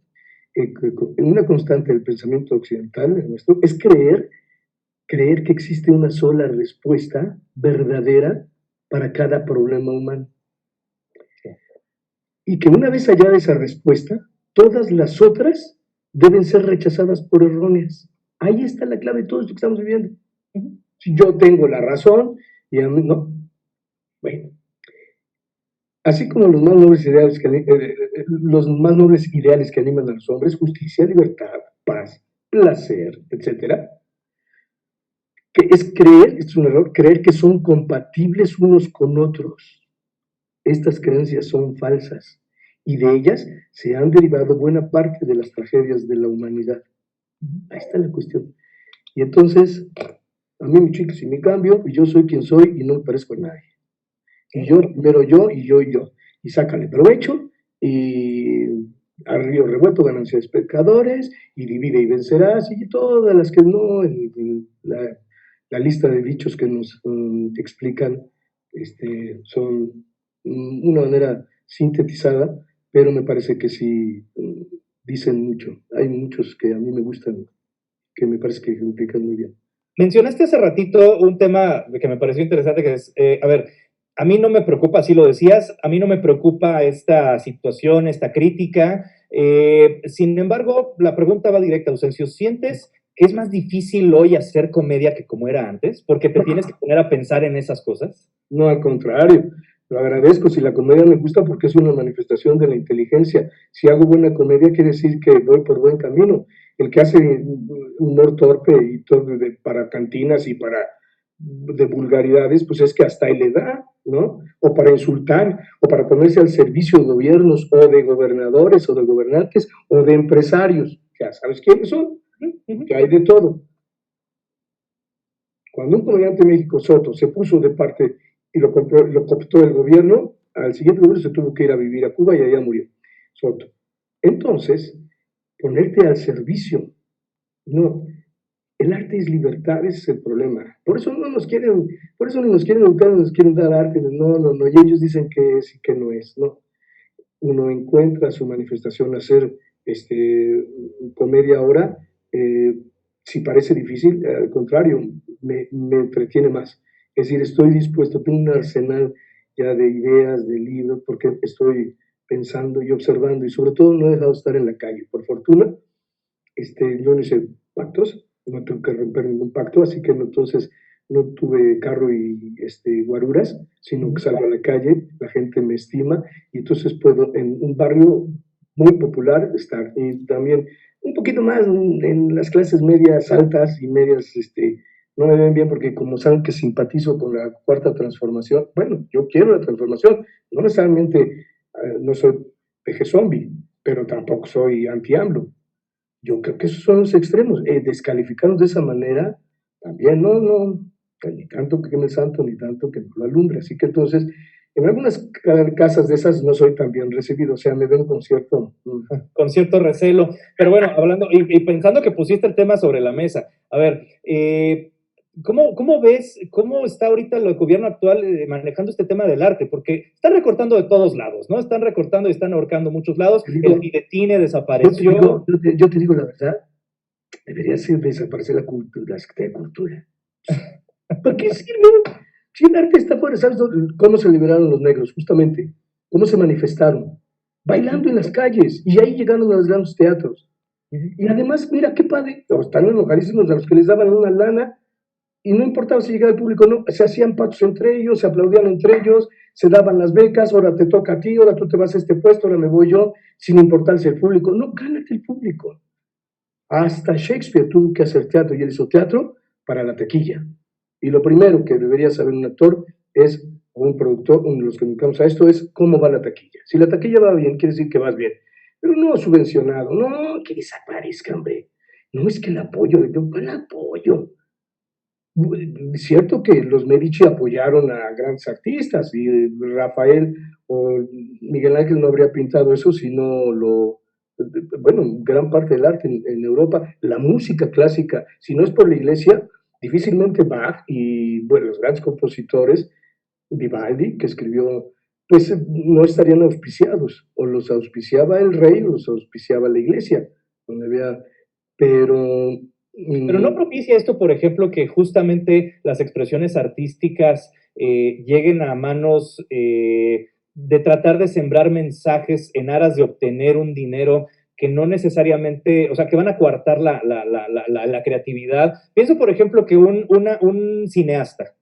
Una constante del pensamiento occidental nuestro es creer que existe una sola respuesta verdadera para cada problema humano. Y que una vez hallada esa respuesta, todas las otras deben ser rechazadas por erróneas. Ahí está la clave de todo esto que estamos viviendo. Si yo tengo la razón y a mí no, bueno. Así como los más nobles ideales que animan a los hombres, justicia, libertad, paz, placer, etc., que es creer, es un error, creer que son compatibles unos con otros. Estas creencias son falsas y de ellas se han derivado buena parte de las tragedias de la humanidad. Ahí está la cuestión. Y entonces, a mí mi chico, si me cambio, y yo soy quien soy y no me parezco a nadie. Y yo, primero yo, y yo, y yo. Y sácale provecho, y al río revuelto ganancias pecadores, y divide y vencerás, y todas las que no, la lista de dichos que nos explican son una manera sintetizada, pero me parece que sí dicen mucho. Hay muchos que a mí me gustan, que me parece que explican muy bien. Mencionaste hace ratito un tema que me pareció interesante, que es, a ver, a mí no me preocupa, así lo decías, a mí no me preocupa esta situación, esta crítica. Sin embargo, la pregunta va directa, Ausencio. ¿Sientes ¿Es más difícil hoy hacer comedia que como era antes? Porque te tienes que poner a pensar en esas cosas. No, al contrario, lo agradezco. Si la comedia me gusta porque es una manifestación de la inteligencia. Si hago buena comedia quiere decir que voy por buen camino. El que hace humor torpe y para cantinas y para de vulgaridades, pues es que hasta ahí le da, ¿no? O para insultar, o para ponerse al servicio de gobiernos, o de gobernadores, o de gobernantes, o de empresarios. Ya sabes quiénes son, que hay de todo. Cuando un comediante de México, Soto, se puso de parte y lo cooptó el gobierno, al siguiente gobierno se tuvo que ir a vivir a Cuba y allá murió Soto. Entonces, ponerte al servicio, no. El arte es libertad, ese es el problema. Por eso no nos quieren, por eso ni nos quieren educar, nos quieren dar arte. No, no, no. Y ellos dicen que es y que no es, ¿no? Uno encuentra su manifestación hacer comedia ahora, si parece difícil, al contrario, me entretiene más. Es decir, estoy dispuesto, tengo un arsenal ya de ideas, de libros, porque estoy pensando y observando, y sobre todo no he dejado de estar en la calle. Por fortuna, yo no hice pactos, no tuve que romper ningún pacto, así que entonces no tuve carro y guaruras, sino que salgo a la calle, la gente me estima, y entonces puedo en un barrio muy popular estar, y también un poquito más en las clases medias altas y medias, no me ven bien porque como saben que simpatizo con la cuarta transformación, bueno, yo quiero la transformación, no necesariamente, no soy peje zombie, pero tampoco soy anti-AMLO. Yo creo que esos son los extremos. Descalificarnos de esa manera, también no, ni tanto que queme el santo, ni tanto que no lo alumbre. Así que entonces, en algunas casas de esas no soy tan bien recibido, o sea, me ven con cierto... Con cierto recelo. Pero bueno, hablando y pensando que pusiste el tema sobre la mesa, a ver, ¿cómo ves, cómo está ahorita el gobierno actual manejando este tema del arte? Porque están recortando de todos lados, ¿no? Están recortando y están ahorcando muchos lados. Digo, el Fidetine desapareció. yo te digo la verdad, debería desaparecer la Secretaría de Cultura. ¿Para qué sirve? Si el arte está fuera, ¿sabes cómo se liberaron los negros? Justamente, ¿cómo se manifestaron? Bailando en las calles, y ahí llegaron a los grandes teatros. Y además, mira qué padre, están enojadísimos a los que les daban una lana, y no importaba si llegaba el público o no, se hacían pactos entre ellos, se aplaudían entre ellos, se daban las becas, ahora te toca a ti, ahora tú te vas a este puesto, ahora me voy yo, sin importarse el público. No, gánate el público. Hasta Shakespeare tuvo que hacer teatro, y él hizo teatro para la taquilla. Y lo primero que debería saber un actor es, o un productor, uno de los que nos dedicamos a esto, es cómo va la taquilla. Si la taquilla va bien, quiere decir que vas bien. Pero no subvencionado, no, que desaparezca, hombre. No es que el apoyo, ¿cuál apoyo? Es cierto que los Medici apoyaron a grandes artistas, y Rafael o Miguel Ángel no habría pintado eso si no bueno, gran parte del arte en Europa, la música clásica, si no es por la iglesia, difícilmente Bach y, bueno, los grandes compositores, Vivaldi, que escribió, pues no estarían auspiciados, o los auspiciaba el rey, o los auspiciaba la iglesia, donde había, pero... Pero no propicia esto, por ejemplo, que justamente las expresiones artísticas lleguen a manos de tratar de sembrar mensajes en aras de obtener un dinero que no necesariamente, o sea, que van a coartar la creatividad. Pienso, por ejemplo, que un cineasta,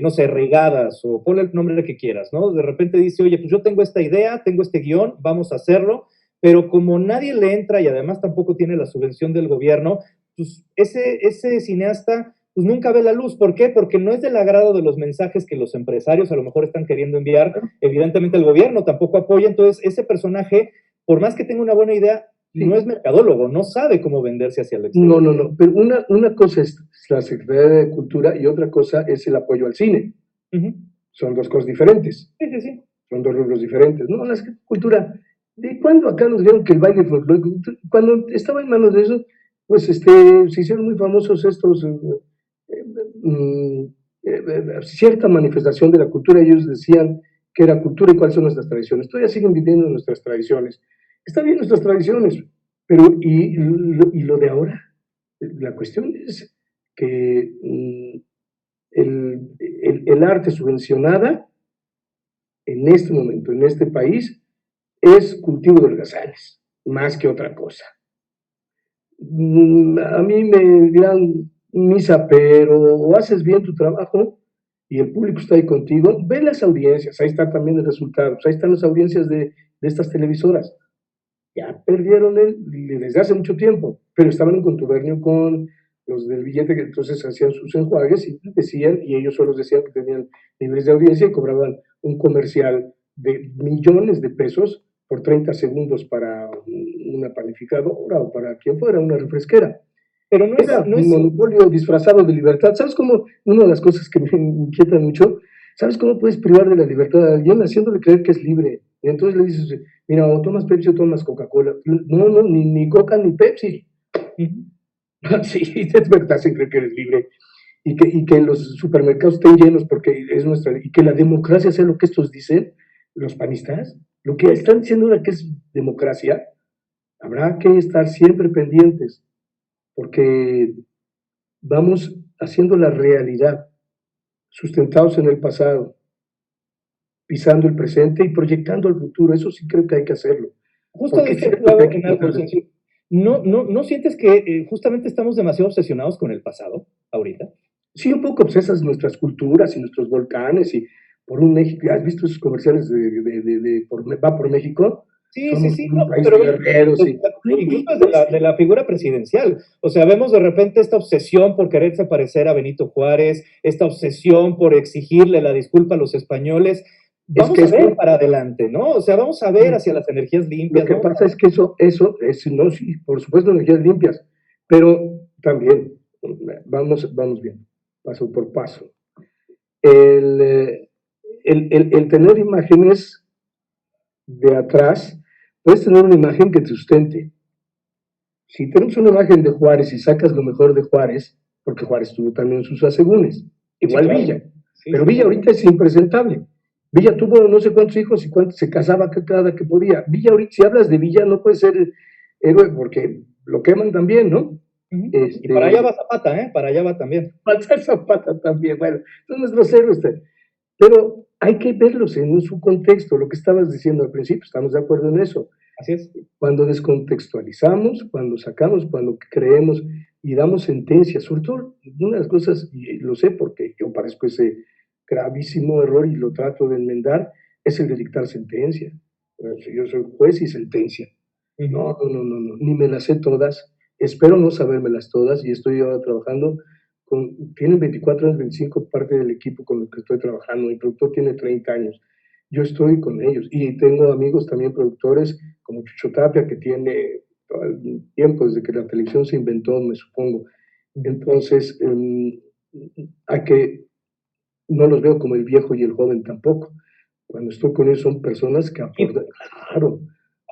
no sé, Regadas, o ponle el nombre que quieras, ¿no? De repente dice, oye, pues yo tengo esta idea, tengo este guión, vamos a hacerlo, pero como nadie le entra y además tampoco tiene la subvención del gobierno, pues ese cineasta pues nunca ve la luz. ¿Por qué? Porque no es del agrado de los mensajes que los empresarios a lo mejor están queriendo enviar. Evidentemente el gobierno tampoco apoya, entonces ese personaje, por más que tenga una buena idea, sí, no es mercadólogo, no sabe cómo venderse hacia el exterior. No, pero una cosa es la Secretaría de Cultura y otra cosa es el apoyo al cine. Son dos cosas diferentes. Sí. Son dos rubros diferentes. No, la cultura, ¿de cuándo acá nos dijeron que el baile folclórico? Cuando estaba en manos de eso, pues se hicieron muy famosos estos, cierta manifestación de la cultura. Ellos decían que era cultura y cuáles son nuestras tradiciones. Todavía siguen viviendo nuestras tradiciones. Están bien nuestras tradiciones, pero ¿y lo de ahora? La cuestión es que el arte subvencionada en este momento, en este país, es cultivo de holgazanes, más que otra cosa. A mí me dirán, Misa, pero o haces bien tu trabajo y el público está ahí contigo, ve las audiencias, ahí está también el resultado, ahí están las audiencias de estas televisoras. Ya perdieron desde hace mucho tiempo, pero estaban en contubernio con los del billete, que entonces hacían sus enjuagues y decían, y ellos solos decían que tenían niveles de audiencia y cobraban un comercial de millones de pesos por 30 segundos para una panificadora o para quien fuera, una refresquera. Pero Era no un es, monopolio disfrazado de libertad. ¿Sabes cómo? Una de las cosas que me inquieta mucho, ¿sabes cómo puedes privar de la libertad a alguien haciéndole creer que es libre? Y entonces le dices, mira, o tomas Pepsi o tomas Coca-Cola. No, no, ni Coca ni Pepsi. Sí, es verdad, se cree que eres libre. Y que los supermercados estén llenos porque es nuestra. Y que la democracia sea lo que estos dicen, los panistas, lo que están diciendo ahora que es democracia, habrá que estar siempre pendientes porque vamos haciendo la realidad, sustentados en el pasado, pisando el presente y proyectando al futuro. Eso sí creo que hay que hacerlo. justo Porque es diste el cierto que hay clavo que en algo, tratar de... Sensi. ¿No sientes que justamente estamos demasiado obsesionados con el pasado ahorita? Sí, un poco obsesas nuestras culturas y nuestros volcanes y por un México. ¿Has visto esos comerciales Va por México? Sí, sí, Somos sí, un no, país pero de guerreros y... incluso desde de la figura presidencial. O sea, vemos de repente esta obsesión por quererse parecer a Benito Juárez, esta obsesión por exigirle la disculpa a los españoles. Es Vamos que a ver esto, para adelante, ¿no? O sea, vamos a ver hacia las energías lo limpias, que vamos pasa es que eso es, no, sí, por supuesto, energías limpias, pero también, vamos bien, paso por paso. El, el tener imágenes de atrás, puedes tener una imagen que te sustente. Si tenemos una imagen de Juárez y sacas lo mejor de Juárez, porque Juárez tuvo también sus asegúnes, sí, igual claro. Villa, Sí, pero sí, Villa sí. ahorita es impresentable. Villa tuvo no sé cuántos hijos y cuántos, se casaba cada que podía. Villa ahorita, si hablas de Villa, no puede ser héroe porque lo queman también, ¿no? Ujú. Y para allá Este, va Zapata, ¿eh? Para allá va también. Baltasar Zapata también, bueno, son nuestros héroes, pero hay que verlos en su contexto, lo que estabas diciendo al principio, estamos de acuerdo en eso. Así es. Cuando descontextualizamos, cuando sacamos, cuando creemos y damos sentencias, sobre todo una de las cosas, y lo sé porque yo parezco ese gravísimo error y lo trato de enmendar, es el de dictar sentencia. Yo soy juez y sentencia. Ujú. No, ni me las sé todas, espero no sabérmelas todas y estoy ahora trabajando tienen 24 años, 25 parte del equipo con el que estoy trabajando, mi productor tiene 30 años, yo estoy con ellos y tengo amigos también productores como Chucho Tapia que tiene todo el tiempo desde que la televisión se inventó, me supongo. Entonces, hay que, no los veo como el viejo y el joven tampoco. Cuando estoy con ellos son personas que aportan, claro,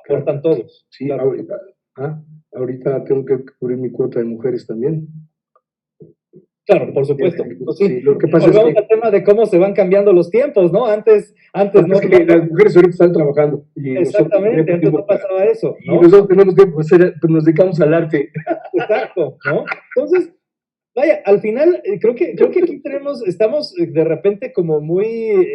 claro, Aportan todos, sí, claro. ah, ahorita tengo que cubrir mi cuota de mujeres también. Claro, por supuesto. Pues sí, Sí, lo que pasa es volvemos que, al tema de cómo se van cambiando los tiempos, ¿no? Antes no, es que las mujeres ahorita están trabajando y nosotros exactamente, tenemos antes tiempo no pasaba eso, y ¿no? nosotros tenemos tiempo para hacer, pues nos dedicamos al arte. Exacto, ¿no? Entonces, vaya, al final, creo que aquí estamos de repente como muy,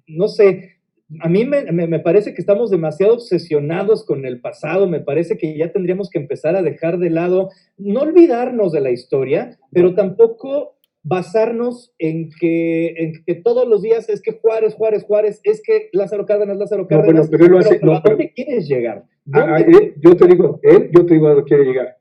no sé, a mí me parece que estamos demasiado obsesionados con el pasado, me parece que ya tendríamos que empezar a dejar de lado, no olvidarnos de la historia, pero tampoco basarnos en que todos los días es que Juárez, Juárez, Juárez, es que Lázaro No, bueno, Cárdenas, pero él lo hace, pero no, ¿a dónde quieres llegar? ¿Dónde yo te digo, yo te digo a dónde quiere llegar.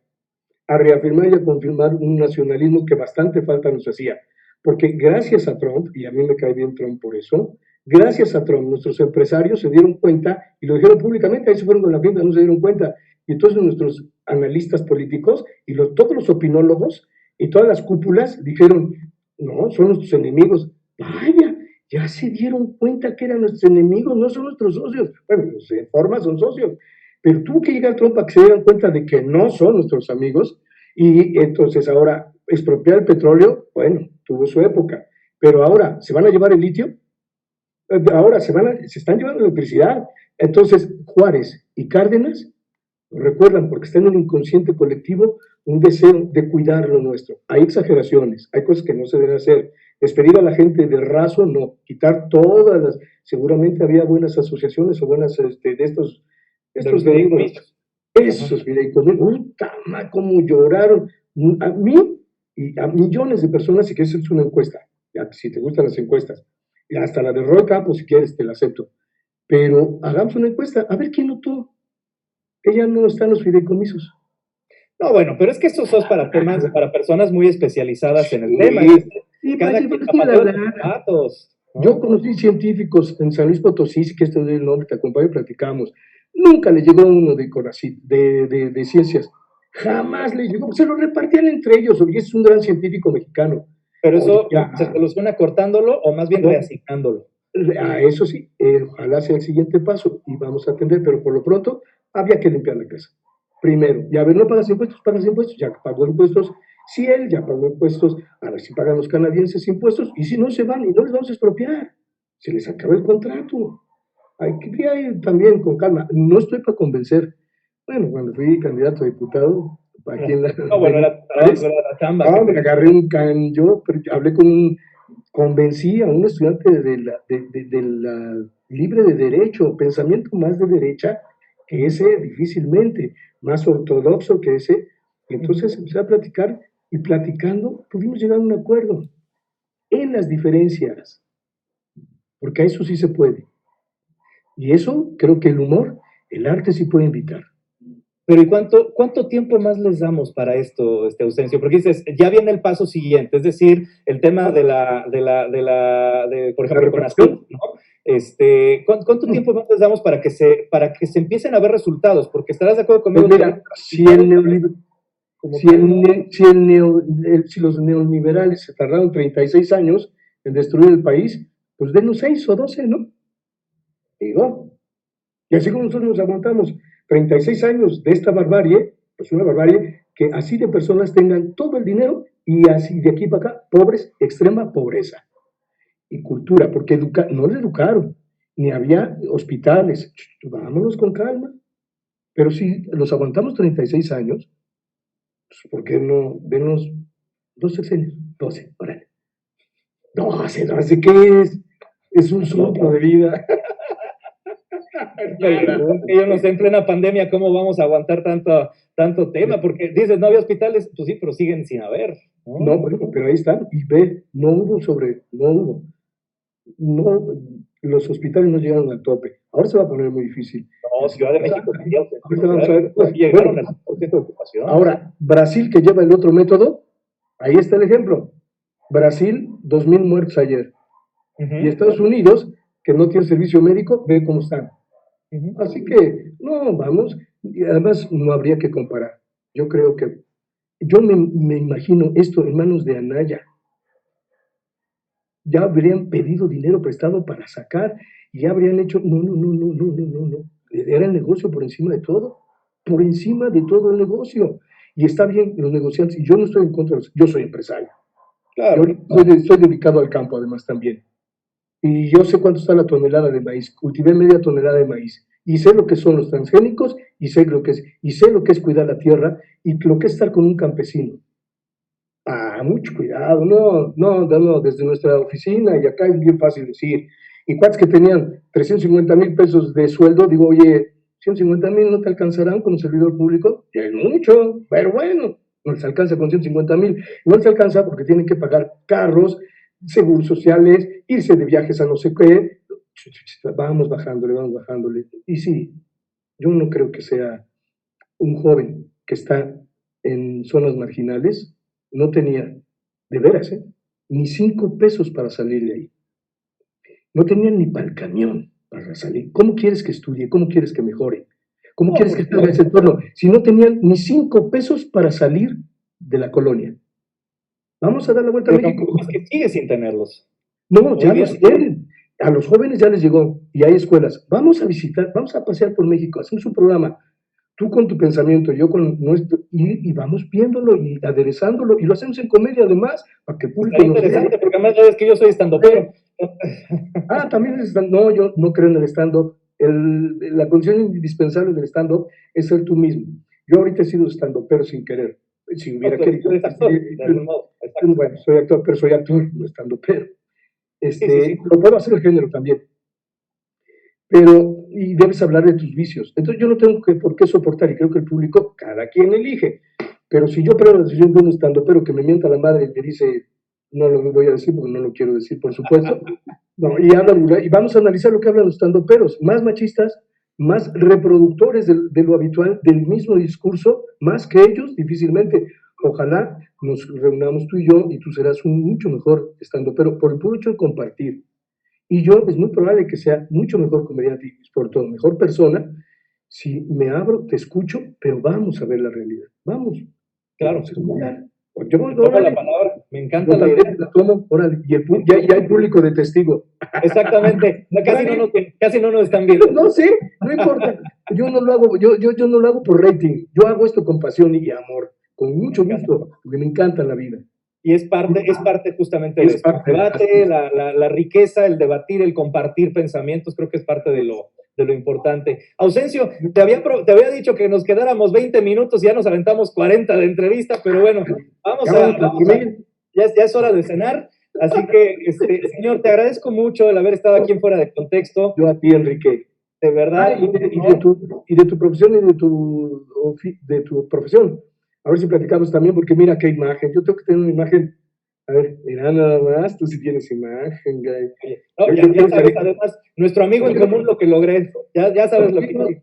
A reafirmar y a confirmar un nacionalismo que bastante falta nos hacía. Porque gracias a Trump, y a mí me cae bien Trump por eso, gracias a Trump nuestros empresarios se dieron cuenta y lo dijeron públicamente, ahí se fueron con la finta, no se dieron cuenta. Y entonces nuestros analistas políticos y todos los opinólogos y todas las cúpulas dijeron, no, son nuestros enemigos. Vaya, ya se dieron cuenta que eran nuestros enemigos, no son nuestros socios. Bueno, pues en forma son socios, pero tuvo que llegar Trump para que se dieran cuenta de que no son nuestros amigos y entonces ahora expropiar el petróleo, bueno, tuvo su época, pero ahora se van a llevar el litio, ahora se están llevando la electricidad. Entonces Juárez y Cárdenas lo recuerdan porque está en el inconsciente colectivo un deseo de cuidar lo nuestro. Hay exageraciones, hay cosas que no se deben hacer. Despedir a la gente de raso, no. Quitar todas seguramente había buenas asociaciones o buenas de de los estos fideicomisos? Esos fideicomisos, puta madre, cómo lloraron. A mí y a millones de personas, si quieres, es una encuesta. Ya, si te gustan las encuestas, y hasta la de Roy Campos, si quieres, te la acepto. Pero hagamos una encuesta, a ver quién notó que ya no están los fideicomisos. No, bueno, pero es que estos son para temas, para personas muy especializadas en el tema. Sí, sí, Cada pues, quien es que la zapatero a sus lana. zapatos, Yo ¿no? conocí científicos en San Luis Potosí, si que este es el nombre, te acompaño y platicamos. Nunca le llegó uno de Conacyt, de ciencias. Jamás le llegó. Se lo repartían entre ellos. Oye, es un gran científico mexicano. Pero Oye, eso ya, se soluciona cortándolo o más bien no, reasignándolo. a eso sí, ojalá sea el siguiente paso y vamos a atender, pero por lo pronto había que limpiar la casa. Primero, ya ver, no pagas impuestos, ya pagó impuestos. Si él ya pagó impuestos, a ver si pagan los canadienses impuestos, y si no se van y no les vamos a expropiar, se les acaba el contrato. Hay que ir también con calma. No estoy para convencer. Bueno, cuando fui candidato a diputado, aquí en la No, bueno, era tu trabajo, país, era la chamba que me te... agarré un can, yo hablé con convencí a un estudiante de la libre de derecho, pensamiento más de derecha que ese difícilmente, más ortodoxo que ese, y entonces empecé a platicar y platicando pudimos llegar a un acuerdo en las diferencias, porque a eso sí se puede. Y eso creo que el humor, el arte sí puede invitar. Pero ¿y cuánto tiempo más les damos para esto, Ausencio? Porque dices, ya viene el paso siguiente, es decir, el tema por La ejemplo, con ACID, reparación, ¿no? ¿Cuánto tiempo más les damos para que se empiecen a ver resultados? Porque estarás de acuerdo pues conmigo que mira, ahorita resultados como tal, ¿no? si los neoliberales se tardaron 36 años en destruir el país, pues denos 6 o 12, ¿no? Digo, y así como nosotros nos aguantamos 36 años de esta barbarie, pues una barbarie que así de personas tengan todo el dinero y así de aquí para acá, pobres, extrema pobreza y cultura, porque no les educaron, ni había hospitales. Vámonos con calma. Pero si los aguantamos 36 años, pues ¿por qué no denos 2 sexenios? 12, órale. 12, 12, ¿qué es? Es un soplo de vida. Híjole, pues es que yo no sé, en plena pandemia, ¿cómo vamos a aguantar tanto tema? Porque dices, no había hospitales, pues sí, pero siguen sin haber, No, ¿no? bueno, pero ahí están. Y ve, no hubo. No, los hospitales no llegaron al tope. Ahora se va a poner muy difícil. No, Ciudad de México sí, Ahorita vamos Ciudad a de ver. México sí llegaron Bueno, al 100% de ocupación. ahora, Brasil que lleva el otro método, ahí está el ejemplo. Brasil, 2,000 muertos ayer. Y Estados Unidos, que no tiene servicio médico, ve cómo están. Así que, no, vamos, y además no habría que comparar. Yo creo que, yo me imagino esto en manos de Anaya. Ya habrían pedido dinero prestado para sacar y ya habrían hecho, no. Era el negocio por encima de todo el negocio. Y está bien los negociantes, y yo no estoy en contra, yo soy empresario. Yo Claro. soy dedicado al campo además también. Y yo sé cuánto está la tonelada de maíz. Cultivé media tonelada de maíz. Y sé lo que son los transgénicos, y sé lo que es cuidar la tierra, y lo que es estar con un campesino. Mucho cuidado, no, desde nuestra oficina, y acá es bien fácil decir. Y cuates que tenían 350,000 pesos de sueldo, digo, oye, 150,000 no te alcanzarán como servidor público, ya es mucho, pero bueno, no les alcanza con 150,000, no les alcanza porque tienen que pagar carros, seguros sociales, irse de viajes a no sé qué, vamos bajándole. Y sí, yo no creo que sea un joven que está en zonas marginales, no tenía, de veras, ni 5 pesos para salir de ahí. No tenían ni para el camión para salir. ¿Cómo quieres que estudie? ¿Cómo quieres que mejore? ¿Cómo No, quieres por que salga ese supuesto. entorno? Si no tenían ni 5 pesos para salir de la colonia. Vamos a dar la vuelta a Pero México. tampoco es que sigue sin tenerlos. No, ya Todavía los sigue. tienen. A los jóvenes ya les llegó y hay escuelas. Vamos a visitar, vamos a pasear por México, hacemos un programa. Tú con tu pensamiento, yo con nuestro, y vamos viéndolo y aderezándolo, y lo hacemos en comedia además, para que el público Estaría nos interesante, vea. porque además ya ves que yo soy estandopero. También es no, yo no creo en el stand-up. La condición indispensable del stand-up es ser tú mismo. Yo ahorita he sido stand-upero sin querer. Si No, hubiera tú querido, eres actor, de algún modo. Exacto. bueno, soy actor, pero soy actor, no stand-upero. Sí, sí, sí. Lo puedo hacer el género también. pero, y debes hablar de tus vicios. Entonces yo no tengo por qué soportar, y creo que el público, cada quien elige. Pero si yo pruebo la decisión de un estando, pero que me mienta la madre y me dice, no lo voy a decir porque no lo quiero decir, por supuesto, no, y vamos a analizar lo que hablan los estandoperos, más machistas, más reproductores de lo habitual, del mismo discurso, más que ellos, difícilmente. Ojalá nos reunamos tú y yo y tú serás un mucho mejor estandopero por el puro hecho de compartir. Y yo es muy probable que sea mucho mejor comediante y por todo, mejor persona, si me abro, te escucho, pero vamos a ver la realidad. Vamos. Claro. Vamos a escuchar. Yo, Tomo la palabra, me encanta yo la idea. la tomo, órale, y ya hay público de testigo. Exactamente, casi no nos están viendo. No sé, no importa. Yo no lo hago, yo no lo hago por rating. Yo hago esto con pasión y amor, con mucho gusto, porque me encanta la vida. Y es parte justamente de esto. El debate, la riqueza, el debatir, el compartir pensamientos, creo que es parte de lo importante. Ausencio, te había dicho que nos quedáramos 20 minutos y ya nos aventamos 40 de entrevista, pero bueno, ya es hora de cenar. Así que, señor, te agradezco mucho el haber estado aquí en Fuera de Contexto. Yo a ti, Enrique. De verdad. Y de tu profesión y de tu profesión. A ver si platicamos también, porque mira qué imagen. Yo tengo que tener una imagen. A ver, mira nada más, tú sí tienes imagen, güey. No, ya sabes, además, nuestro amigo en común lo que logré. Ya sabes lo que...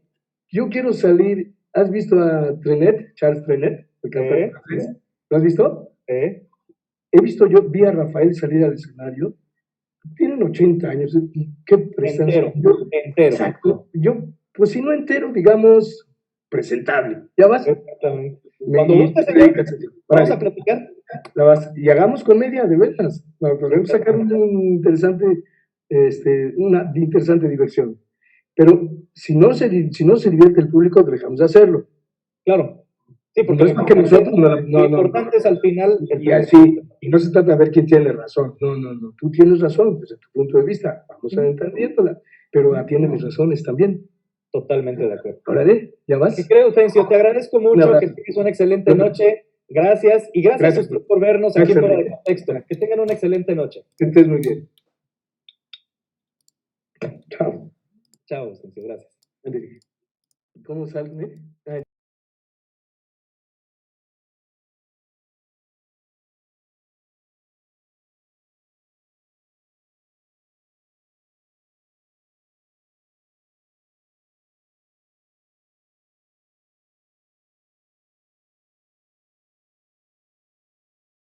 Yo quiero salir. ¿Has visto a Trenet, Charles Trenet, el cantante francés? ¿Lo has visto? Vi a Rafael salir al escenario. Tienen 80 años. Y qué presencia. Entero. Exacto. Yo, pues si no entero, digamos, presentable. ¿Ya vas? Exactamente. Cuando gustes, señor, vamos a platicar. Y hagamos comedia, de veras. Podemos sacar una interesante diversión. Pero si no se divierte el público, dejamos de hacerlo. Claro. Sí, porque no es que nosotros lo importante es al final. Y no se trata de ver quién tiene razón. No. Tú tienes razón desde tu punto de vista. Vamos a entendiéndola. Pero atiende mis razones también. Totalmente de acuerdo. Órale, ¿ya vas? ¿Qué creo, Ausencio? Te agradezco mucho, que tengas una excelente noche. Gracias. Y gracias a usted por vernos aquí Fuera de Contexto. Que tengan una excelente noche. Que estés muy bien. Chao. Chao, Ausencio. Gracias. ¿Cómo sale?